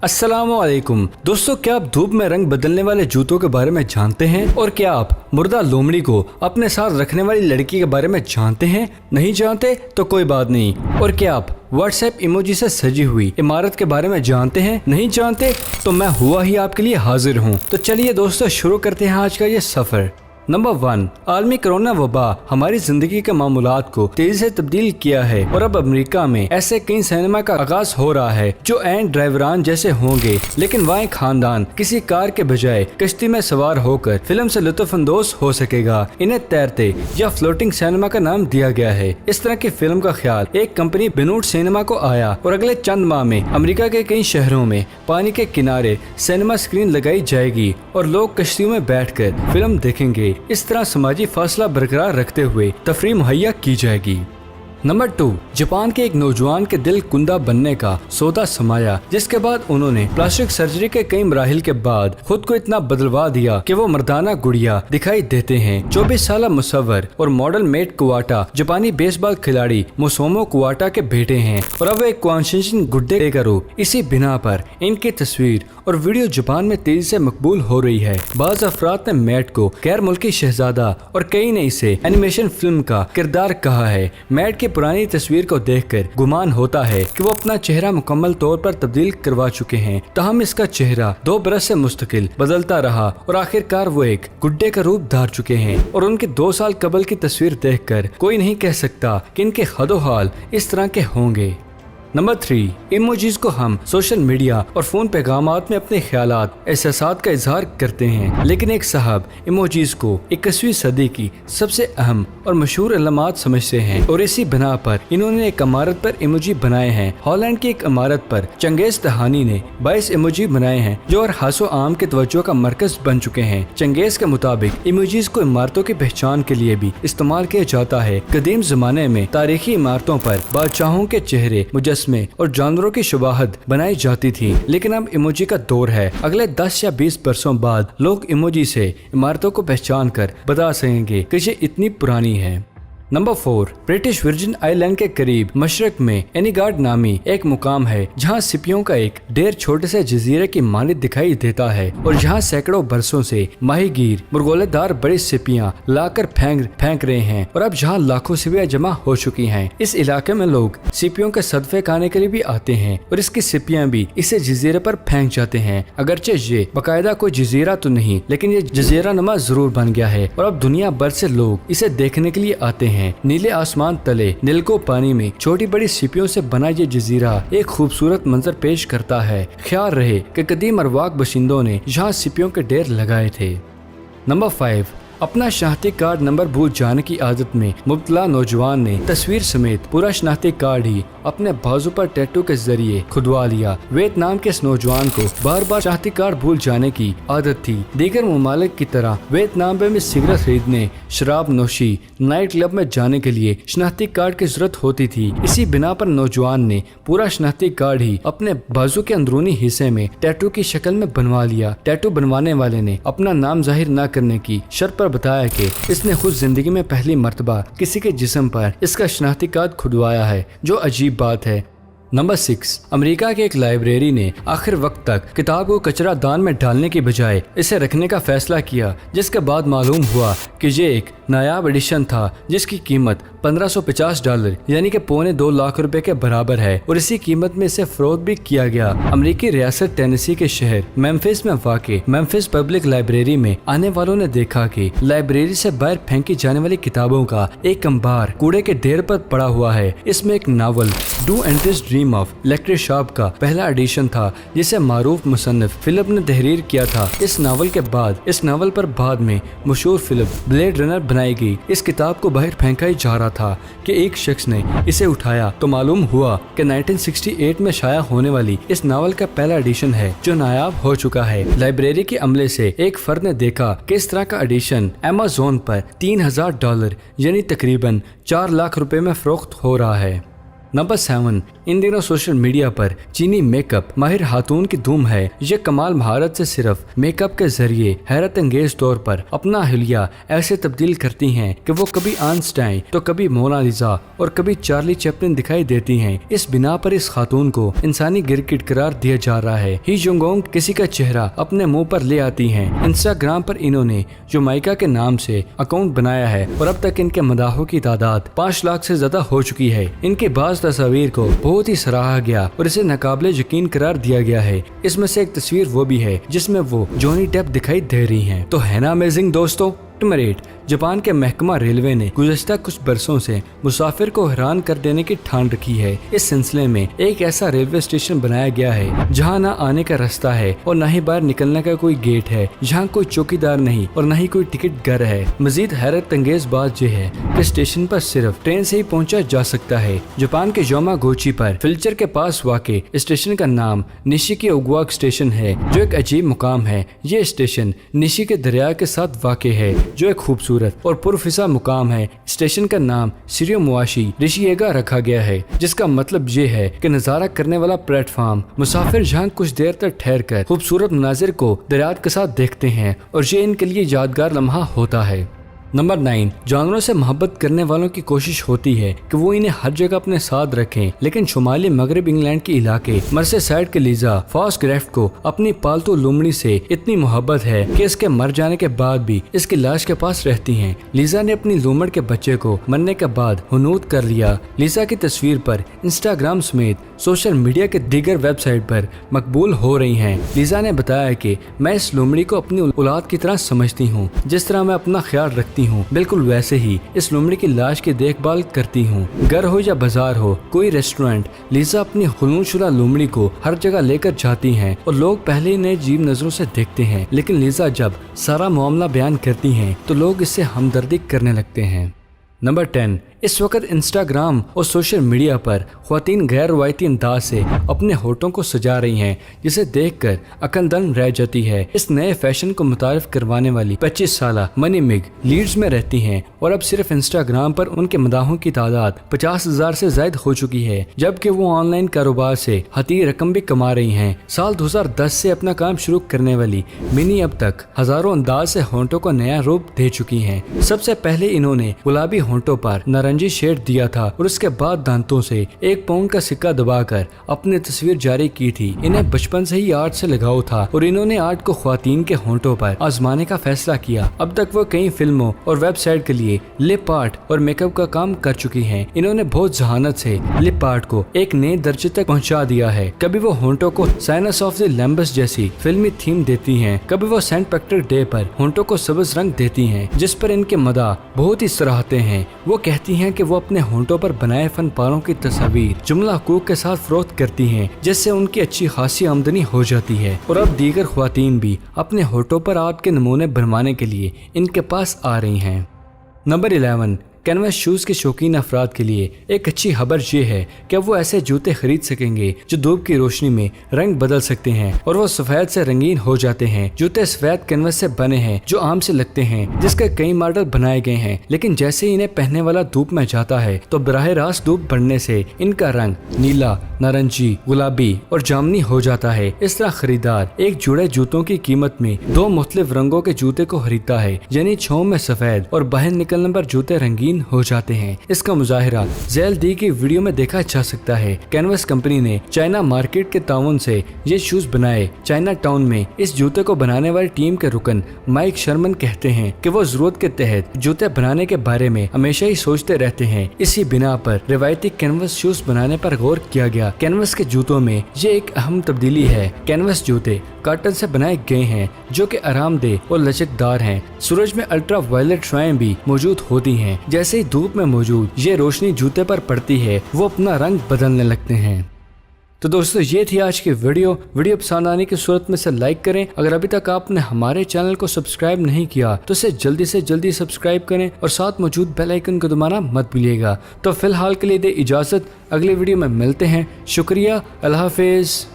अस्सलामुअलैकुम दोस्तों, क्या आप धूप में रंग बदलने वाले जूतों के बारे में जानते हैं? और क्या आप मुर्दा लोमड़ी को अपने साथ रखने वाली लड़की के बारे में जानते हैं? नहीं जानते तो कोई बात नहीं। और क्या आप व्हाट्सएप इमोजी से सजी हुई इमारत के बारे में जानते हैं? नहीं जानते तो मैं हुआ ही आपके लिए हाजिर हूँ। तो चलिए दोस्तों, शुरू करते हैं आज का ये सफर। नंबर 1, आलमी कोरोना वबा हमारी जिंदगी के मामूलात को तेजी से तब्दील किया है और अब अमेरिका में ऐसे कई सिनेमा का आगाज हो रहा है जो एंड ड्राइवरान जैसे होंगे, लेकिन वहाँ खानदान किसी कार के बजाय कश्ती में सवार होकर फिल्म से लुत्फानंदोज हो सकेगा। इन्हें तैरते या फ्लोटिंग सिनेमा का नाम दिया गया है। इस तरह की फिल्म का ख्याल एक कंपनी बिनूट सिनेमा को आया और अगले चंद माह में अमेरिका के कई शहरों में पानी के किनारे सिनेमा स्क्रीन लगाई जाएगी और लोग कश्तियों में बैठकर फिल्म देखेंगे। इस तरह समाजी फासला बरकरार रखते हुए तफरीह मुहैया की जाएगी। नंबर 2, जापान के एक नौजवान के दिल कुंदा बनने का सौदा समाया, जिसके बाद उन्होंने प्लास्टिक सर्जरी के कई मराहिल के बाद खुद को इतना बदलवा दिया कि वो मर्दाना गुड़िया दिखाई देते हैं। 24 साल मुसव्वर और मॉडल मेट कुवाटा जापानी बेसबॉल खिलाड़ी मुसोमो कुवाटा के बेटे हैं और अब एक कॉन्शियस गुड्डे का रूप। इसी बिना पर इनकी तस्वीर और वीडियो जापान में तेजी से मकबूल हो रही है। बाज अफराद ने मैट को गैर मुल्की शहजादा और कई ने इसे एनिमेशन फिल्म का किरदार कहा है। मैट की पुरानी तस्वीर को देखकर गुमान होता है कि वो अपना चेहरा मुकम्मल तौर पर तब्दील करवा चुके हैं, ताहम इसका चेहरा 2 बरस से मुस्तकिल बदलता रहा और आखिरकार वो एक गुड्डे का रूप धार चुके हैं। और उनके 2 साल कबल की तस्वीर देखकर कोई नहीं कह सकता कि इनके हदो-हाल इस तरह के होंगे। नंबर 3, इमोजीज को हम सोशल मीडिया और फोन पैगामात में अपने ख्यालात एहसासात का इजहार करते हैं, लेकिन एक साहब इमोजीज को 21वीं सदी की सबसे अहम और मशहूर अलामत समझते हैं और इसी बिना पर इन्होंने एक इमारत पर इमोजी बनाए हैं। हॉलैंड की एक इमारत पर चंगेज तहानी ने 22 इमोजी बनाए हैं जो हर हासो आम के तवज्जो का मरकज बन चुके हैं। चंगेज के मुताबिक इमोजीज को इमारतों की पहचान के लिए भी इस्तेमाल किया जाता है। कदीम जमाने में तारीखी इमारतों पर बादशाहों के चेहरे मुजस्मे और जानवरों की शुबाहत बनाई जाती थी, लेकिन अब इमोजी का दौर है। अगले 10 या 20 बरसों बाद लोग इमोजी से इमारतों को पहचान कर बता सकेंगे कि ये इतनी पुरानी है। नंबर 4, ब्रिटिश वर्जिन आइलैंड के करीब मशरक में एनीगार्ड नामी एक मुकाम है जहां सिपियों का एक ढेर छोटे से जजीरे की मानित दिखाई देता है और जहां सैकड़ों बरसों से माहीगीर मुर्गोलेदार बड़ी सिपियां लाकर फेंक रहे हैं और अब जहां लाखों सिपियां जमा हो चुकी हैं। इस इलाके में लोग सिपियों के सदफे खाने के लिए भी आते हैं और इसकी सिपियां भी इसे जजीरे पर फेंक जाते हैं। अगरचे ये बाकायदा कोई जजीरा तो नहीं, लेकिन ये जजीरा नमा जरूर बन गया है और अब दुनिया भर से लोग इसे देखने के लिए आते हैं। नीले आसमान तले नीलको पानी में छोटी बड़ी सिपियों से बना ये जजीरा एक खूबसूरत मंजर पेश करता है। ख्याल रहे कि कदीम अरवाक बशिंदों ने यहाँ सिपियों के ढेर लगाए थे। नंबर 5, अपना शनाख्ती कार्ड नंबर भूल जाने की आदत में मुब्तला नौजवान ने तस्वीर समेत पूरा शनाख्ती कार्ड ही अपने बाजू पर टैटू के जरिए खुदवा लिया। वियतनाम के इस नौजवान को बार बार शनाख्ती कार्ड भूल जाने की आदत थी। दीगर ममालिक की तरह वियतनाम में सिगरेट खरीदने, शराब नोशी, नाइट क्लब में जाने के लिए शनाख्ती कार्ड की जरूरत होती थी। इसी बिना पर नौजवान ने पूरा शनाख्ती कार्ड ही अपने बाजू के अंदरूनी हिस्से में टैटू की शक्ल में बनवा लिया। टैटू बनवाने वाले ने अपना नाम जाहिर न करने की शर्त पर बताया कि इसने खुद जिंदगी में पहली मर्तबा किसी के जिस्म पर इसका शनाख्ती कार्ड खुदवाया है, जो अजीब बात है। नंबर 6, अमेरिका के एक लाइब्रेरी ने आखिर वक्त तक किताब को कचरा दान में डालने की बजाय इसे रखने का फैसला किया, जिसके बाद मालूम हुआ कि ये एक नायाब एडिशन था जिसकी कीमत $1550 यानी कि $2.25 लाख के बराबर है और इसी कीमत में इसे फरोख्त भी किया गया। अमेरिकी रियासत टेनेसी के शहर मेम्फिस में वाक़े मेम्फिस पब्लिक लाइब्रेरी में आने वालों ने देखा कि लाइब्रेरी से बाहर फेंकी जाने वाली किताबों का एक अंबार कूड़े के ढेर पर पड़ा हुआ है। इसमें एक novel do एंड्रिस dream of electric sharp का पहला एडिशन था जिसे मारूफ मुसन्निफ फिलिप ने तहरीर किया था। इस नावल के बाद इस नावल पर बाद में मशहूर फिल्म ब्लेड रनर बनाई गई। इस किताब को बाहर फेंका ही जा रहा था कि एक शख्स ने इसे उठाया तो मालूम हुआ कि 1968 में शाया होने वाली इस नावल का पहला एडिशन है जो नायाब हो चुका है। लाइब्रेरी के अमले से एक फर्द ने देखा कि इस तरह का एडिशन अमेज़न पर $3000 यानी तकरीबन $4 लाख में फरोख्त हो रहा है। नंबर 7, इन दिनों सोशल मीडिया पर चीनी मेकअप माहिर खातून की धूम है। ये कमाल महारत से सिर्फ मेकअप के जरिए हैरत अंगेज तौर पर अपना हुलिया ऐसे तब्दील करती हैं कि वो कभी आइंस्टाइन तो कभी मोनालिसा और कभी चार्ली चैपलिन दिखाई देती हैं। इस बिना पर इस खातून को इंसानी गिरगिट करार दिया जा रहा है। ही जुंगोंग किसी का चेहरा अपने मुंह पर ले आती हैं। इंस्टाग्राम पर इन्होंने जमैका के नाम से अकाउंट बनाया है और अब तक इनके मदाहों की तादाद 5 लाख से ज्यादा हो चुकी है। इनके बाज़ तस्वीर को बहुत ही सराहा गया और इसे नाकाबिले यकीन करार दिया गया है। इसमें से एक तस्वीर वो भी है जिसमें वो जॉनी डेप दिखाई दे रही हैं। तो है ना अमेजिंग दोस्तों। नंबर 8, जापान के महकमा रेलवे ने गुज़श्ता कुछ बरसों से मुसाफिर को हैरान कर देने की ठान रखी है। इस सिलसिले में एक ऐसा रेलवे स्टेशन बनाया गया है जहां न आने का रास्ता है और न ही बाहर निकलने का कोई गेट है, जहां कोई चौकीदार नहीं और न ही कोई टिकट घर है। मजीद हैरत अंगेज बात यह है कि स्टेशन पर सिर्फ ट्रेन से ही पहुंचा जा सकता है। जापान के योमागुची पर फिल्चर के पास वाक़े स्टेशन का नाम निशिकी ओगुआ स्टेशन है, जो एक अजीब मुकाम है। ये स्टेशन निशी के दरिया के साथ वाक़े है, जो एक खूबसूरत और पुरफिजा मुकाम है। स्टेशन का नाम शिरियोमुआशी रिशिएगा रखा गया है, जिसका मतलब ये है कि नजारा करने वाला प्लेटफॉर्म। मुसाफिर जहाँ कुछ देर तक ठहर कर खूबसूरत मनाजिर को दरियात के साथ देखते हैं और ये इनके लिए यादगार लम्हा होता है। नंबर 9, जानवरों से मोहब्बत करने वालों की कोशिश होती है कि वो इन्हें हर जगह अपने साथ रखें, लेकिन शुमाली मगरब इंग्लैंड के इलाके मर्सेसाइड के लीजा फॉक्सग्रेफ्ट को अपनी पालतू लोमड़ी से इतनी मोहब्बत है कि इसके मर जाने के बाद भी इसकी लाश के पास रहती हैं। लीजा ने अपनी लोमड़ के बच्चे को मरने के बाद हुनूद कर लिया। लीजा की तस्वीर पर इंस्टाग्राम समेत सोशल मीडिया के दीगर वेबसाइट पर मकबूल हो रही हैं। लीजा ने बताया कि मैं इस लोमड़ी को अपनी औलाद की तरह समझती हूँ। जिस तरह मैं अपना ख्याल रखती हूँ, बिल्कुल वैसे ही इस लोमड़ी की लाश की देखभाल करती हूँ। घर हो या बाजार हो, कोई रेस्टोरेंट, लीजा अपनी खुलूशुदा लोमड़ी को हर जगह लेकर जाती हैं और लोग पहले इन्हें अजीब नजरों से देखते हैं, लेकिन लीजा जब सारा मामला बयान करती हैं तो लोग इससे हमदर्दी करने लगते हैं। नंबर 10, इस वक्त इंस्टाग्राम और सोशल मीडिया पर ख्वातीन गैर रवायती अंदाज से अपने होठों को सजा रही हैं, जिसे देखकर अकलदन रह जाती है। इस नए फैशन को मुतारिफ करवाने वाली 25 साला मनी मिग लीड्स में रहती हैं और अब सिर्फ इंस्टाग्राम पर उनके मदाहों की तादाद 50,000 से ज्यादा हो चुकी है, जबकि वो ऑनलाइन कारोबार से हती रकम भी कमा रही हैं। साल 2010 से अपना काम शुरू करने वाली मिनी अब तक हजारों अंदाज से होंठों को नया रूप दे चुकी हैं। सबसे पहले इन्होंने गुलाबी होंठों पर नारंगी शेड दिया था और उसके बाद दांतों से 1 पाउंड का सिक्का दबाकर अपनी तस्वीर जारी की थी। इन्हें बचपन से ही आर्ट से लगाव था और इन्होंने आर्ट को ख्वातीन के होंठों पर आजमाने का फैसला किया। अब तक वो कई फिल्मों और वेबसाइट के लिए लिप आर्ट और मेकअप का काम कर चुकी हैं। इन्होंने बहुत जहानत से लिप आर्ट को एक नए दर्जे तक पहुंचा दिया है। कभी वो होंठों को साइनस ऑफ द लैम्बस जैसी फिल्मी थीम देती हैं, कभी वो सेंट पैट्रिक डे पर होंठों को सब्ज रंग देती हैं, जिस पर इनके मदा बहुत ही सराहते हैं। वो कहती हैं कि वो अपने होंठों पर बनाए फनपारों की तस्वीर जुमला हकूक के साथ फरोख्त करती हैं, जिससे उनकी अच्छी खासी आमदनी हो जाती है। और अब दीगर ख्वातीन भी अपने होंठों पर आर्ट के नमूने बनवाने के लिए इनके पास आ रही हैं। नंबर 11, कैनवस शूज के शौकीन अफराद के लिए एक अच्छी खबर ये है कि वो ऐसे जूते खरीद सकेंगे जो धूप की रोशनी में रंग बदल सकते हैं और वो सफेद से रंगीन हो जाते हैं। जूते सफेद कैनवस से बने हैं जो आम से लगते हैं, जिसके कई मॉडल बनाए गए हैं, लेकिन जैसे ही इन्हें पहनने वाला धूप में जाता है तो बराह रास्त धूप बढ़ने से इनका रंग नीला, नारंगी, गुलाबी और जामनी हो जाता है। इस तरह खरीदार एक जुड़े जूतों की कीमत में 2 मुख्तलिफ रंगों के जूते को खरीदता है, यानी छांव में सफेद और बाहर निकलने पर जूते रंगीन हो जाते हैं। इसका मुजाहिरा झैल दी की वीडियो में देखा जा सकता है। कैनवस कंपनी ने चाइना मार्केट के ताउन से ये शूज बनाए। चाइना टाउन में इस जूते को बनाने वाली टीम के रुकन माइक शर्मन कहते हैं कि वो जरूरत के तहत जूते बनाने के बारे में हमेशा ही सोचते रहते हैं। इसी बिना पर रिवायती कैनवस शूज बनाने पर गौर किया गया। कैनवस के जूतों में ये एक अहम तब्दीली है। कैनवस जूते कॉटन से बनाए गए हैं जो कि आरामदेह और लचकदार हैं। सूरज में अल्ट्रा वायलेट शुआएं भी मौजूद होती हैं। जैसे ही धूप में मौजूद ये रोशनी जूते पर पड़ती है वो अपना रंग बदलने लगते हैं। तो दोस्तों ये थी आज की वीडियो पसंद आने की सूरत में से लाइक करें। अगर अभी तक आपने हमारे चैनल को सब्सक्राइब नहीं किया तो इसे जल्दी से जल्दी सब्सक्राइब करें और साथ मौजूद बेल आइकन को दबाना मत भूलिएगा। तो फिलहाल के लिए दे इजाजत, अगले वीडियो में मिलते हैं। शुक्रिया, अल्लाह हाफिज।